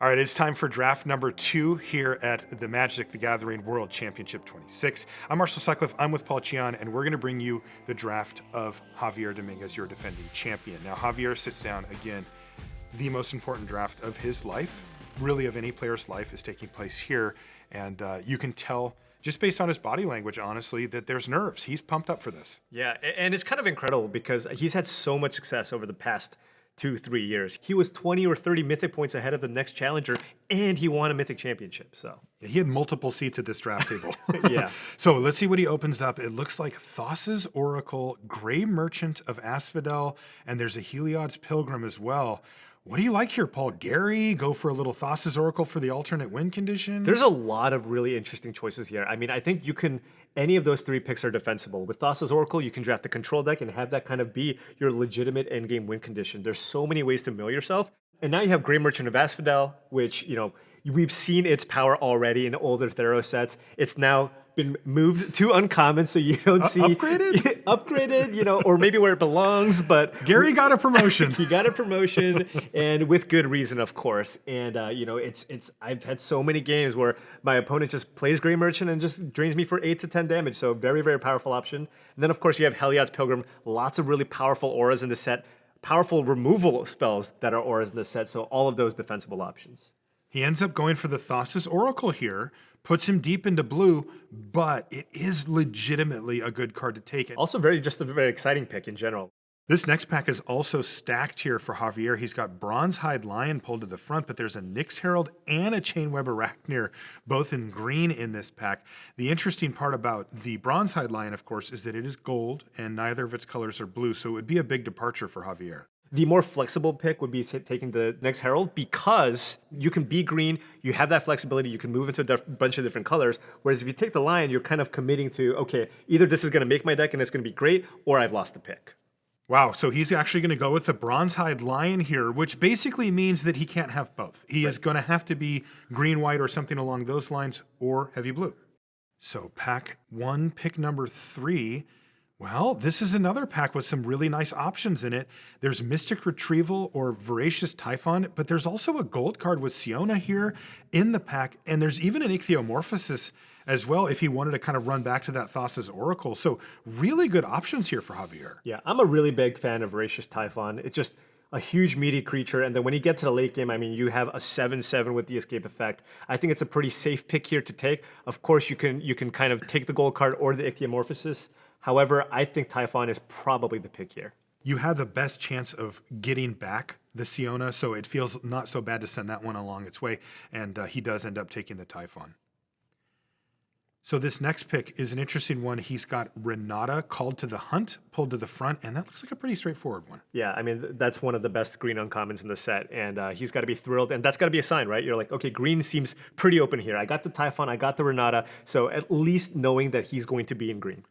All right, it's time for draft number 2 here at the Magic the Gathering World Championship 26. I'm Marshall Sutcliffe, I'm with Paul Chion, and we're gonna bring you the draft of Javier Dominguez, your defending champion. Now, Javier sits down again. The most important draft of his life, really of any player's life, is taking place here. And you can tell just based on his body language, honestly, that there's nerves. He's pumped up for this. Yeah, and it's kind of incredible because he's had so much success over the past 2-3 years. He was 20 or 30 mythic points ahead of the next challenger, and he won a mythic championship. So yeah, he had multiple seats at this draft table. Yeah. So let's see what he opens up. It looks like Thassa's Oracle, Gray Merchant of Asphodel, and there's a Heliod's Pilgrim as well. What do you like here, Paul? Gary, go for a little Thassa's Oracle for the alternate win condition? There's a lot of really interesting choices here. I mean, I think you can, any of those 3 picks are defensible. With Thassa's Oracle, you can draft the control deck and have that kind of be your legitimate endgame win condition. There's so many ways to mill yourself. And now you have Gray Merchant of Asphodel, which, you know, we've seen its power already in older Theros sets. It's now been moved to uncommon, so you don't see upgraded, upgraded, you know, or maybe where it belongs. But Gary got a promotion. He got a promotion, and with good reason, of course. And you know, it's I've had so many games where my opponent just plays Gray Merchant and just drains me for 8 to 10 damage. So very, very powerful option. And then of course you have Heliod's Pilgrim. Lots of really powerful auras in the set. Powerful removal spells that are auras in the set. So all of those defensible options. He ends up going for the Thassa's Oracle here, puts him deep into blue, but it is legitimately a good card to take. Also just a very exciting pick in general. This next pack is also stacked here for Javier. He's got Bronzehide Lion pulled to the front, but there's a Nyx Herald and a Chainweb Arachnir, both in green in this pack. The interesting part about the Bronzehide Lion, of course, is that it is gold and neither of its colors are blue, so it would be a big departure for Javier. The more flexible pick would be taking the Nyx Herald because you can be green, you have that flexibility, you can move into a bunch of different colors. Whereas if you take the Lion, you're kind of committing to, okay, either this is going to make my deck and it's going to be great, or I've lost the pick. Wow, so he's actually going to go with the Bronzehide Lion here, which basically means that he can't have both. He is going to have to be green-white or something along those lines, or heavy blue. So pack 1, pick number 3. Well, this is another pack with some really nice options in it. There's Mystic Retrieval or Voracious Typhon, but there's also a gold card with Siona here in the pack, and there's even an Ichthyomorphosis as well if he wanted to kind of run back to that Thassa's Oracle. So really good options here for Javier. Yeah, I'm a really big fan of Voracious Typhon. It's just a huge meaty creature, and then when you get to the late game, I mean, you have a 7/7 with the escape effect. I think it's a pretty safe pick here to take. Of course, you can kind of take the gold card or the Ichthyomorphosis. However, I think Typhon is probably the pick here. You have the best chance of getting back the Siona, so it feels not so bad to send that one along its way, and he does end up taking the Typhon. So this next pick is an interesting one. He's got Renata, Called to the Hunt, pulled to the front, and that looks like a pretty straightforward one. Yeah, I mean, that's one of the best green uncommons in the set, and he's got to be thrilled, and that's got to be a sign, right? You're like, okay, green seems pretty open here. I got the Typhon, I got the Renata, so at least knowing that he's going to be in green.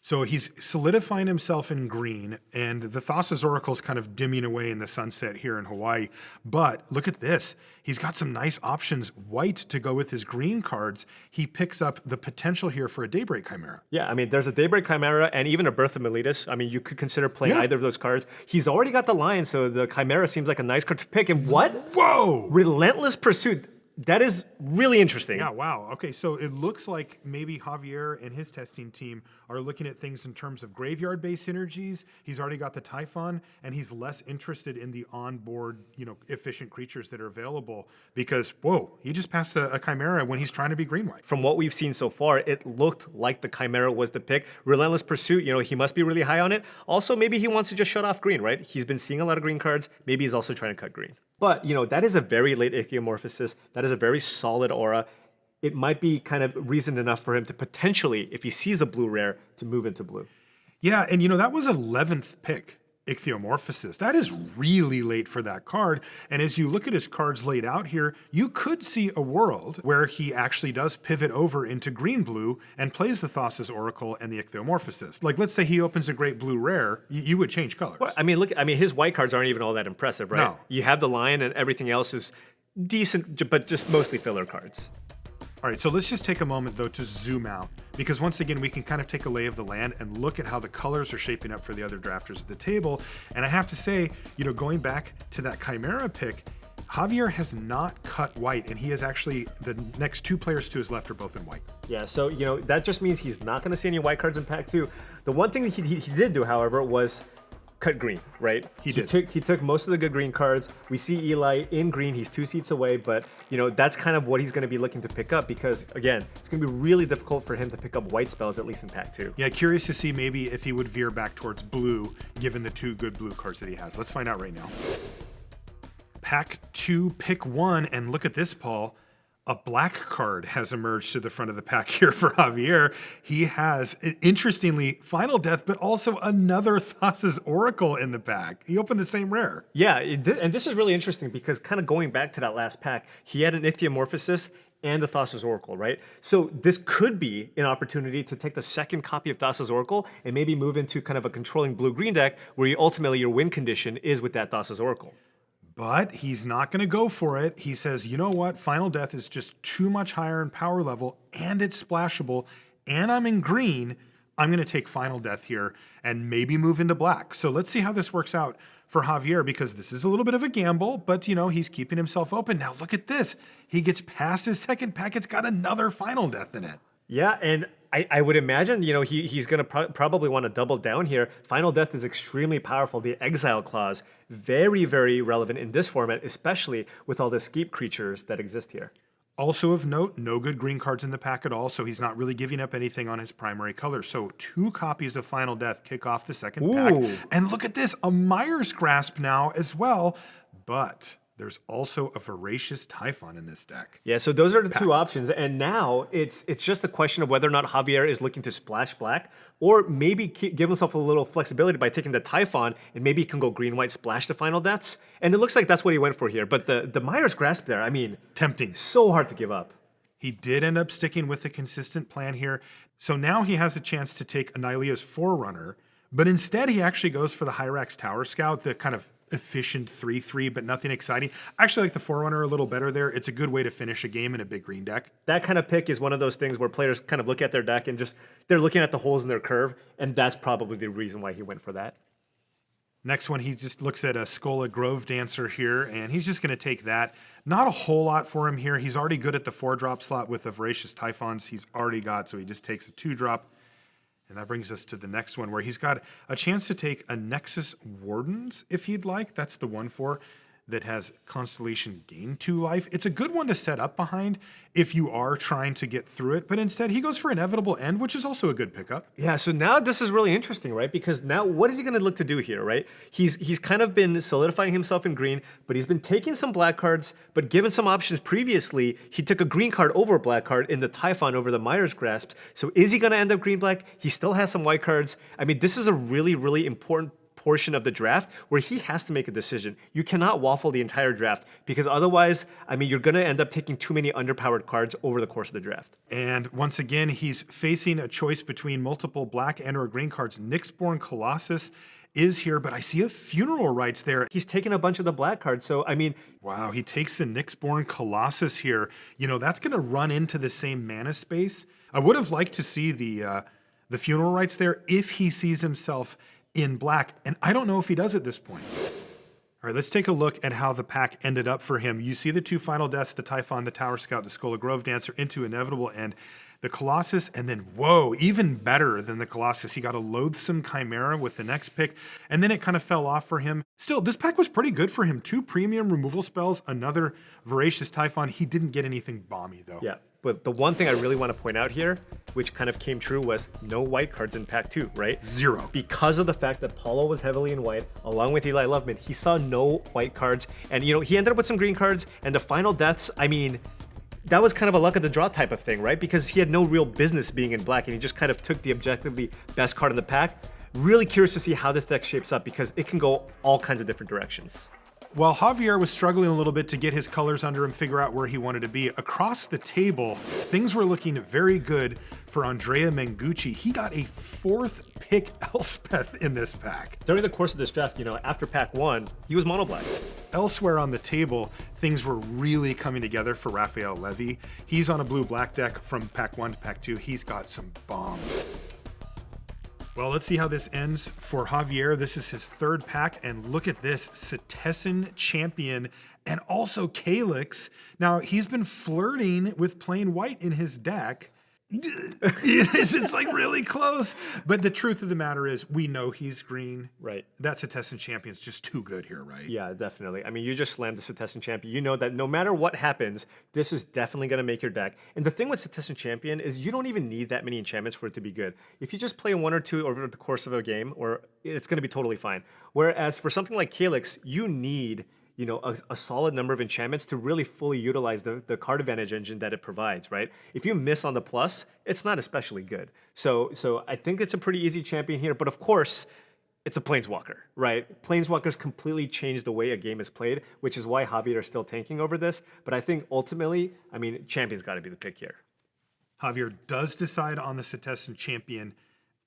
So he's solidifying himself in green, and the Thassa's Oracle is kind of dimming away in the sunset here in Hawaii. But look at this. He's got some nice options, white to go with his green cards. He picks up the potential here for a Daybreak Chimera. Yeah, I mean, there's a Daybreak Chimera and even a Birth of Meletus. I mean, you could consider playing either of those cards. He's already got the Lion, so the Chimera seems like a nice card to pick. And what? Whoa! Relentless Pursuit. That is really interesting. Yeah, wow. Okay, so it looks like maybe Javier and his testing team are looking at things in terms of graveyard-based synergies. He's already got the Typhon, and he's less interested in the onboard, efficient creatures that are available because, whoa, he just passed a Chimera when he's trying to be green-white. From what we've seen so far, it looked like the Chimera was the pick. Relentless Pursuit, he must be really high on it. Also, maybe he wants to just shut off green, right? He's been seeing a lot of green cards. Maybe he's also trying to cut green. But, that is a very late Ichthyomorphosis. That is a very solid aura. It might be kind of reason enough for him to potentially, if he sees a blue rare, to move into blue. Yeah, and that was 11th pick, Ichthyomorphosis. That is really late for that card. And as you look at his cards laid out here, you could see a world where he actually does pivot over into green-blue and plays the Thassa's Oracle and the Ichthyomorphosis. Like, let's say he opens a great blue rare, you would change colors. Well, I mean, his white cards aren't even all that impressive, right? No. You have the Lion and everything else is decent, but just mostly filler cards. All right, so let's just take a moment, though, to zoom out, because once again, we can kind of take a lay of the land and look at how the colors are shaping up for the other drafters at the table. And I have to say, going back to that Chimera pick, Javier has not cut white, and he is actually, the next two players to his left are both in white. Yeah, so, that just means he's not going to see any white cards in pack 2. The one thing that he did do, however, was cut green, right? He did. He took most of the good green cards. We see Eli in green. He's 2 seats away, but, that's kind of what he's going to be looking to pick up because, again, it's going to be really difficult for him to pick up white spells, at least in pack 2. Yeah, curious to see maybe if he would veer back towards blue, given the 2 good blue cards that he has. Let's find out right now. Pack 2, pick 1, and look at this, Paul. A black card has emerged to the front of the pack here for Javier. He has, interestingly, Final Death, but also another Thassa's Oracle in the pack. He opened the same rare. Yeah, and this is really interesting because kind of going back to that last pack, he had an Ichthyomorphosis and a Thassa's Oracle, right? So this could be an opportunity to take the second copy of Thassa's Oracle and maybe move into kind of a controlling blue-green deck where ultimately your win condition is with that Thassa's Oracle. But he's not going to go for it. He says, you know what? Final Death is just too much higher in power level, and it's splashable, and I'm in green. I'm going to take Final Death here and maybe move into black. So let's see how this works out for Javier, because this is a little bit of a gamble, but, he's keeping himself open. Now look at this. He gets past his second pack. It's got another Final Death in it. Yeah, and I would imagine, he's going to probably want to double down here. Final Death is extremely powerful. The Exile clause, very, very relevant in this format, especially with all the escape creatures that exist here. Also of note, no good green cards in the pack at all, so he's not really giving up anything on his primary color. So 2 copies of Final Death kick off the second pack. And look at this, a Mire's Grasp now as well, but there's also a Voracious Typhon in this deck. Yeah, so those are the 2 options. And now it's just a question of whether or not Javier is looking to splash black or maybe give himself a little flexibility by taking the Typhon and maybe he can go green-white splash to Final Deaths. And it looks like that's what he went for here. But the Mire's Grasp there, I mean, tempting. So hard to give up. He did end up sticking with a consistent plan here. So now he has a chance to take Annihila's Forerunner, but instead he actually goes for the Hyrax Tower Scout, the kind of efficient 3/3, but nothing exciting. I actually like the Forerunner a little better there. It's a good way to finish a game in a big green deck. That kind of pick is one of those things where players kind of look at their deck and they're looking at the holes in their curve, and that's probably the reason why he went for that. Next one, he just looks at a Skola Grove Dancer here, and he's just going to take that. Not a whole lot for him here. He's already good at the 4-drop slot with the Voracious Typhons he's already got, so he just takes a 2-drop. And that brings us to the next one where he's got a chance to take a Nexus Wardens if he'd like. That's the 1/4 that has Constellation gain 2 life. It's a good one to set up behind if you are trying to get through it, but instead he goes for Inevitable End, which is also a good pickup. Yeah, so now this is really interesting, right? Because now what is he going to look to do here, right? He's kind of been solidifying himself in green, but he's been taking some black cards, but given some options previously, he took a green card over a black card in the Typhon over the Mire's Grasp. So is he going to end up green-black? He still has some white cards. I mean, this is a really, really important portion of the draft where he has to make a decision. You cannot waffle the entire draft because otherwise, I mean, you're going to end up taking too many underpowered cards over the course of the draft. And once again, he's facing a choice between multiple black and or green cards. Nyxborn Colossus is here, but I see a Funeral Rites there. He's taken a bunch of the black cards, so I mean... Wow, he takes the Nyxborn Colossus here. That's going to run into the same mana space. I would have liked to see the Funeral Rites there if he sees himself in black, and I don't know if he does at this point. All right, let's take a look at how the pack ended up for him. You see the 2 Final Deaths, the Typhon, the Tower Scout, the Skola Grove Dancer into Inevitable End, the Colossus, and then, whoa, even better than the Colossus, he got a Loathsome Chimera with the next pick, and then it kind of fell off for him. Still, this pack was pretty good for him. 2 premium removal spells, another Voracious Typhon. He didn't get anything bomby, though. Yeah, but the one thing I really want to point out here, which kind of came true, was no white cards in pack 2, right? 0. Because of the fact that Paulo was heavily in white, along with Eli Loveman, he saw no white cards, and he ended up with some green cards, and the Final Deaths, I mean, that was kind of a luck of the draw type of thing, right? Because he had no real business being in black, and he just kind of took the objectively best card in the pack. Really curious to see how this deck shapes up because it can go all kinds of different directions. While Javier was struggling a little bit to get his colors under him, figure out where he wanted to be, across the table, things were looking very good for Andrea Mengucci. He got a 4th pick Elspeth in this pack. During the course of this draft, after pack 1, he was mono black. Elsewhere on the table, things were really coming together for Raphael Levy. He's on a blue-black deck from pack 1 to pack 2. He's got some bombs. Well, let's see how this ends for Javier. This is his 3rd pack, and look at this, Setessan Champion and also Calyx. Now, he's been flirting with playing white in his deck. It's like really close. But the truth of the matter is, we know he's green. Right. That Setessan Champion's just too good here, right? Yeah, definitely. I mean, you just slammed the Setessan Champion. You know that no matter what happens, this is definitely going to make your deck. And the thing with Setessan Champion is you don't even need that many enchantments for it to be good. If you just play one or two over the course of a game, or it's going to be totally fine. Whereas for something like Calyx, you need a solid number of enchantments to really fully utilize the card advantage engine that it provides, right? If you miss on the plus, it's not especially good. So I think it's a pretty easy champion here, but of course, it's a Planeswalker, right? Planeswalkers completely changed the way a game is played, which is why Javier is still tanking over this. But I think ultimately, I mean, champion's got to be the pick here. Javier does decide on the Setessan Champion.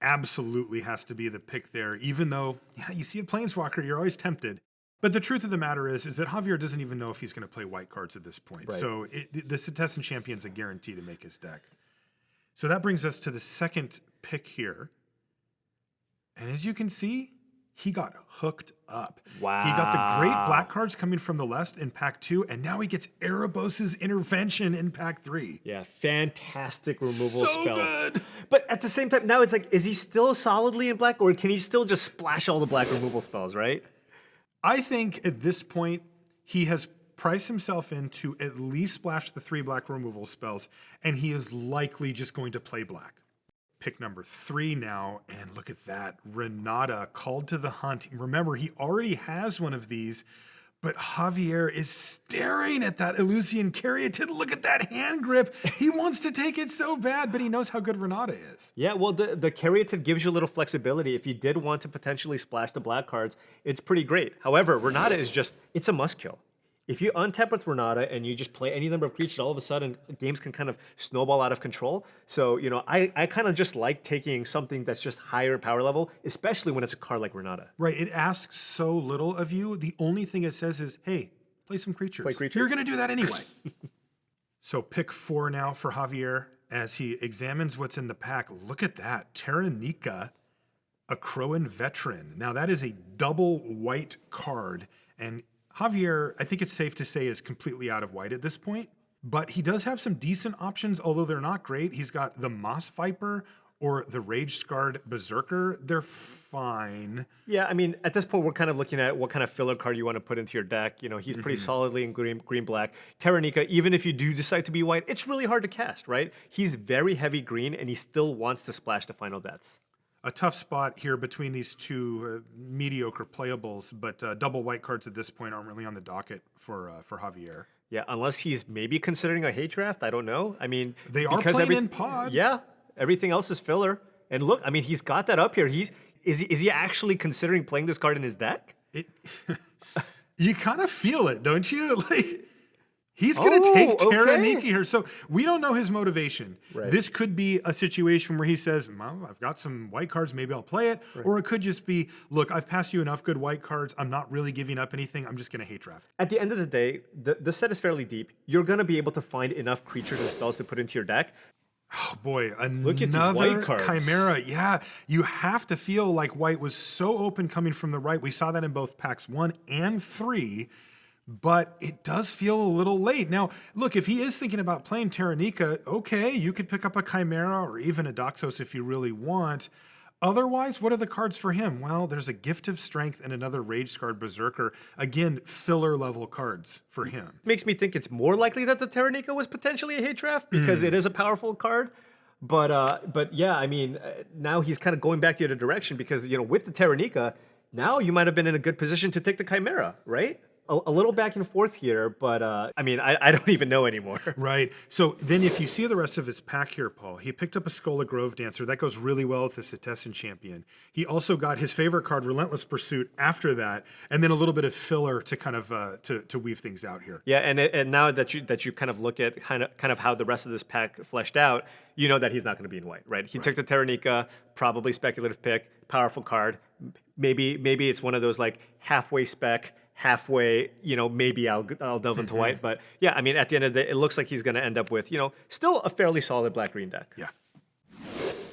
Absolutely has to be the pick there, even though, yeah, you see a Planeswalker, you're always tempted. But the truth of the matter is that Javier doesn't even know if he's going to play white cards at this point. Right. So the Setessan Champion's a guarantee to make his deck. So that brings us to the second pick here. And as you can see, he got hooked up. Wow. He got the great black cards coming from the left in pack 2, and now he gets Erebos' Intervention in pack 3. Yeah, fantastic removal So spell. good. But at the same time, now it's like, is he still solidly in black, or can he still just splash all the black removal spells, right? I think at this point, he has priced himself in to at least splash the 3 black removal spells, and he is likely just going to play black. Pick number 3 now, and look at that. Renata called to the hunt. Remember, he already has one of these, but Javier is staring at that Elusian Caryatid. Look at that hand grip. He wants to take it so bad, but he knows how good Renata is. Yeah, well, the Caryatid gives you a little flexibility. If you did want to potentially splash the black cards, it's pretty great. However, Renata is just, it's a must kill. If you untap with Renata and you just play any number of creatures, all of a sudden games can kind of snowball out of control. So, I kind of just like taking something that's just higher power level, especially when it's a card like Renata. Right, it asks so little of you. The only thing it says is, hey, play some creatures. Play creatures. You're going to do that anyway. So pick 4 now for Javier as he examines what's in the pack. Look at that, Terranica, a Crowan Veteran. Now that is a double white card, and Javier, I think it's safe to say, is completely out of white at this point, but he does have some decent options, although they're not great. He's got the Moss Viper or the Rage Scarred Berserker. They're fine. Yeah, I mean, at this point, we're kind of looking at what kind of filler card you want to put into your deck. He's pretty solidly in green-black. Terranica, even if you do decide to be white, it's really hard to cast, right? He's very heavy green, and he still wants to splash the final deaths. A tough spot here between these two mediocre playables, but double white cards at this point aren't really on the docket for Javier. Yeah, unless he's maybe considering a hate draft. I don't know. I mean, They are playing in pod. Yeah, everything else is filler. And look, I mean, he's got that up here. Is he actually considering playing this card in his deck? You kind of feel it, don't you? Like, he's going to take Terranica here. So we don't know his motivation. Right. This could be a situation where he says, well, I've got some white cards, maybe I'll play it. Right. Or it could just be, look, I've passed you enough good white cards. I'm not really giving up anything. I'm just going to hate draft. At the end of the day, the set is fairly deep. You're going to be able to find enough creatures and spells to put into your deck. Oh boy, Look at these white cards. Chimera. Yeah, you have to feel like white was so open coming from the right. We saw that in both packs 1 and 3. But it does feel a little late. Now, look, if he is thinking about playing Terranica, okay, you could pick up a Chimera or even a Doxos if you really want. Otherwise, what are the cards for him? Well, there's a Gift of Strength and another Rage Scarred Berserker. Again, filler level cards for him. Makes me think it's more likely that the Terranica was potentially a hate draft because it is a powerful card. But yeah, I mean, now he's kind of going back the other direction because, with the Terranica, now you might have been in a good position to take the Chimera, right? A little back and forth here, but I mean, I don't even know anymore. Right. So then if you see the rest of his pack here, Paul, he picked up a Skola Grove Dancer. That goes really well with the Setessan Champion. He also got his favorite card, Relentless Pursuit, after that, and then a little bit of filler to kind of to weave things out here. Yeah, and now that you kind of look at kind of how the rest of this pack fleshed out, you know that he's not going to be in white, right? He took the Terranica, probably speculative pick, powerful card. Maybe it's one of those like halfway spec, halfway, maybe I'll delve into white. But yeah, I mean, at the end of the day, it looks like he's going to end up with, still a fairly solid black-green deck. Yeah.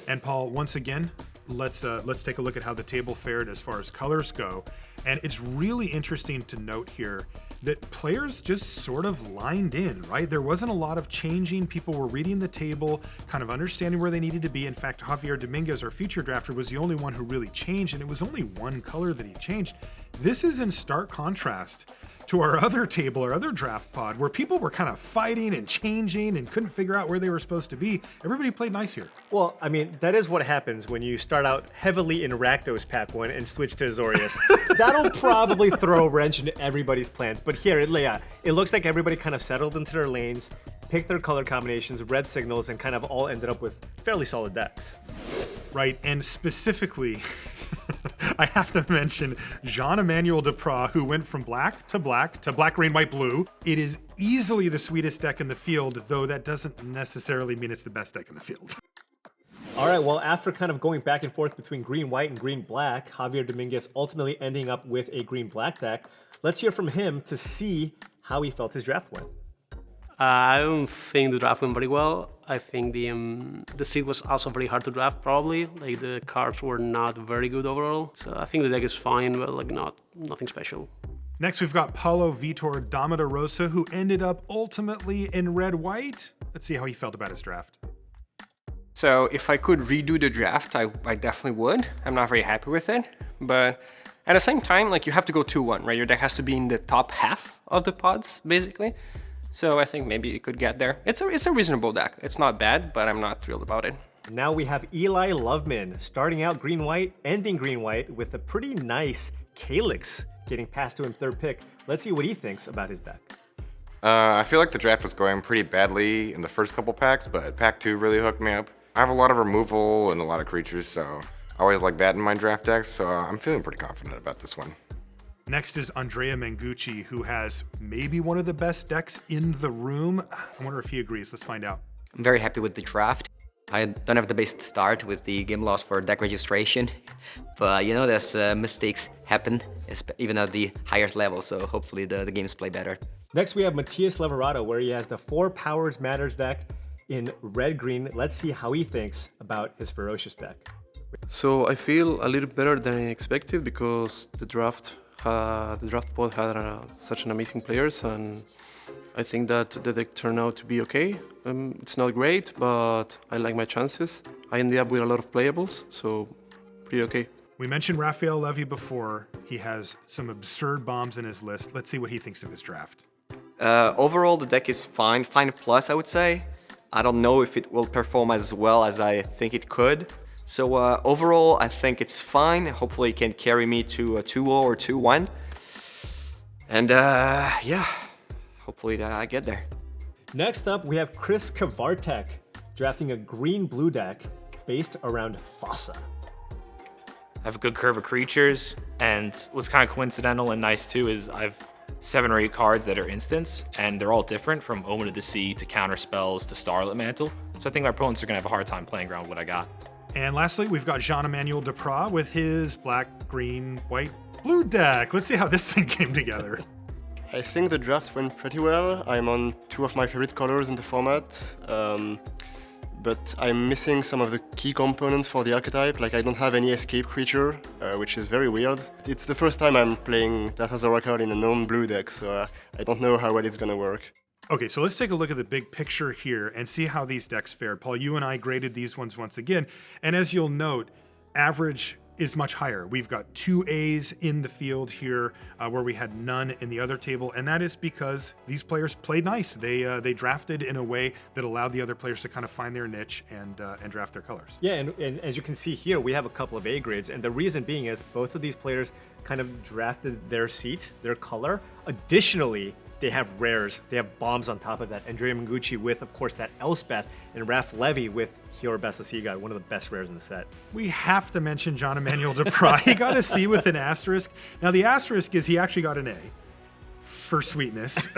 And Paul, once again, let's take a look at how the table fared as far as colors go. And it's really interesting to note here that players just sort of lined in, right? There wasn't a lot of changing. People were reading the table, kind of understanding where they needed to be. In fact, Javier Dominguez, our feature drafter, was the only one who really changed, and it was only one color that he changed. This is in stark contrast to our other table, our other draft pod, where people were kind of fighting and changing and couldn't figure out where they were supposed to be. Everybody played nice here. Well, I mean, that is what happens when you start out heavily in Rakdos pack 1 and switch to Azorius. That'll probably throw a wrench into everybody's plans. But here, it looks like everybody kind of settled into their lanes, picked their color combinations, read signals, and kind of all ended up with fairly solid decks. Right, and specifically, I have to mention Jean-Emmanuel Duprat, who went from black to black to black, green, white, blue. It is easily the sweetest deck in the field, though that doesn't necessarily mean it's the best deck in the field. All right, well, after kind of going back and forth between green, white, and green, black, Javier Dominguez ultimately ending up with a green, black deck. Let's hear from him to see how he felt his draft went. I don't think the draft went very well. I think the seed was also very hard to draft, probably. Like, the cards were not very good overall. So I think the deck is fine, but like nothing special. Next, we've got Paulo Vitor Damarosa, who ended up ultimately in red-white. Let's see how he felt about his draft. So if I could redo the draft, I definitely would. I'm not very happy with it, but at the same time, like, you have to go 2-1, right? Your deck has to be in the top half of the pods, basically. So I think maybe you could get there. It's a reasonable deck. It's not bad, but I'm not thrilled about it. Now we have Eli Loveman starting out green-white, ending green-white with a pretty nice Calyx getting passed to him third pick. Let's see what he thinks about his deck. I feel like the draft was going pretty badly in the first couple packs, but pack 2 really hooked me up. I have a lot of removal and a lot of creatures, so I always like that in my draft decks, so I'm feeling pretty confident about this one. Next is Andrea Mangucci, who has maybe one of the best decks in the room. I wonder if he agrees. Let's find out. I'm very happy with the draft. I don't have the best start with the game loss for deck registration, but you know, there's mistakes happen, even at the highest level, so hopefully the games play better. Next, we have Matias Leverato, where he has the 4 Powers Matters deck in red-green. Let's see how he thinks about his Ferocious deck. So I feel a little better than I expected because the draft pod had such an amazing players, and I think that the deck turned out to be okay. It's not great, but I like my chances. I ended up with a lot of playables, so pretty okay. We mentioned Raphael Levy before. He has some absurd bombs in his list. Let's see what he thinks of his draft. Overall, the deck is fine plus, I would say. I don't know if it will perform as well as I think it could. So overall, I think it's fine. Hopefully it can carry me to a 2-0 or 2-1. And yeah, hopefully I get there. Next up, we have Chris Kavartek drafting a green-blue deck based around Fossa. I have a good curve of creatures, and what's kind of coincidental and nice too is I've 7 or 8 cards that are instants, and they're all different from Omen of the Sea to Counter Spells to Starlit Mantle. So I think my opponents are going to have a hard time playing around what I got. And lastly, we've got Jean-Emmanuel Duprat with his black, green, white, blue deck. Let's see how this thing came together. I think the draft went pretty well. I'm on 2 of my favorite colors in the format, but I'm missing some of the key components for the archetype. Like, I don't have any escape creature, which is very weird. It's the first time I'm playing Datha's Oracle in a non-blue deck, so I don't know how well it's gonna work. Okay, so let's take a look at the big picture here and see how these decks fared. Paul, you and I graded these ones once again, and as you'll note, average is much higher. We've got 2 A's in the field here, where we had none in the other table, and that is because these players played nice. They drafted in a way that allowed the other players to kind of find their niche and draft their colors. Yeah, and as you can see here, we have a couple of A grades, and the reason being is both of these players kind of drafted their seat, their color. Additionally, they have rares. They have bombs on top of that. Andrea Mangucci with, of course, that Elspeth, and Raph Levy with Kior Basasiga, one of the best rares in the set. We have to mention Jean-Emmanuel Duprat. He got a C with an asterisk. Now, the asterisk is he actually got an A for sweetness.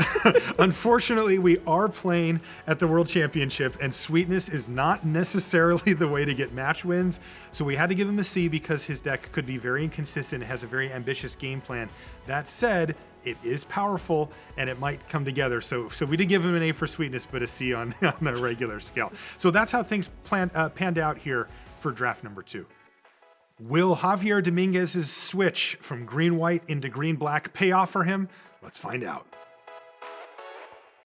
Unfortunately, we are playing at the World Championship, and sweetness is not necessarily the way to get match wins. So we had to give him a C because his deck could be very inconsistent. It has a very ambitious game plan. That said, it is powerful and it might come together. So we did give him an A for sweetness, but a C on the regular scale. So that's how things panned out here for draft number 2. Will Javier Dominguez's switch from green-white into green-black pay off for him? Let's find out.